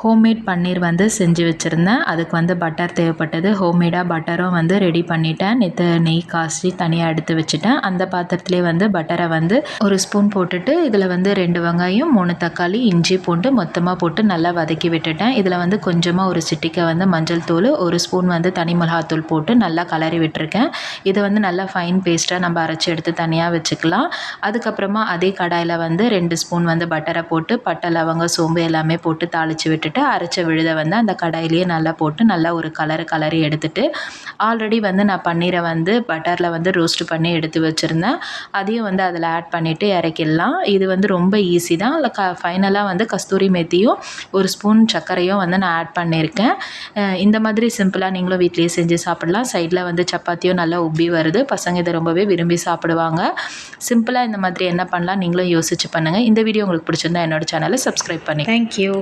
Homemade பன்னீர் வந்து செஞ்சு வச்சுருந்தேன். அதுக்கு வந்து பட்டர் தேவைப்பட்டது. ஹோம்மேடாக பட்டரும் வந்து ரெடி பண்ணிட்டேன். நேற்று நெய் காய்ச்சி தனியாக எடுத்து வச்சுட்டேன். அந்த பாத்திரத்துலேயே வந்து பட்டரை வந்து ஒரு ஸ்பூன் போட்டுட்டு இதில் வந்து 2 வெங்காயம் 3 தக்காளி இஞ்சி பூண்டு மொத்தமாக போட்டு நல்லா வதக்கி விட்டுட்டேன். இதில் வந்து கொஞ்சமாக ஒரு சிட்டிக்கை வந்து மஞ்சள் தூள், ஒரு ஸ்பூன் வந்து தனி மிளகாத்தூள் போட்டு நல்லா கலரி விட்டுருக்கேன். இதை வந்து நல்லா ஃபைன் பேஸ்ட்டாக நம்ம அரைச்சி எடுத்து தனியாக வச்சுக்கலாம். அதுக்கப்புறமா அதே கடாயில் வந்து 2 ஸ்பூன் வந்து பட்டரை போட்டு பட்டை லவங்கம் சோம்பு எல்லாமே போட்டு தாளித்து விட்டுட்டு அரைச்ச விழுதை வந்து அந்த கடாயிலேயே நல்லா போட்டு நல்லா ஒரு கலரி எடுத்துட்டு ஆல்ரெடி வந்து நான் பன்னீரை வந்து பட்டரில் வந்து ரோஸ்ட் பண்ணி எடுத்து வச்சுருந்தேன். அதையும் வந்து அதில் ஆட் பண்ணிவிட்டு இறக்கிடலாம். இது வந்து ரொம்ப ஈஸி தான். ஃபைனலாக வந்து கஸ்தூரி மேத்தியும் ஒரு ஸ்பூன் சர்க்கரையும் வந்து நான் ஆட் பண்ணியிருக்கேன். இந்த மாதிரி சிம்பிளாக நீங்களும் வீட்லேயே செஞ்சு சாப்பிடலாம். சைடில் வந்து சப்பாத்தியும் நல்லா உப்பி வருது. பசங்க இதை ரொம்பவே விரும்பி சாப்பிடுவாங்க. சிம்பிளாக இந்த மாதிரி என்ன பண்ணலாம் நீங்களும் யோசிச்சு பண்ணுங்கள். இந்த வீடியோ உங்களுக்கு பிடிச்சிருந்தா என்னோட சேனலை சப்ஸ்கிரைப் பண்ணி. தேங்க்யூ.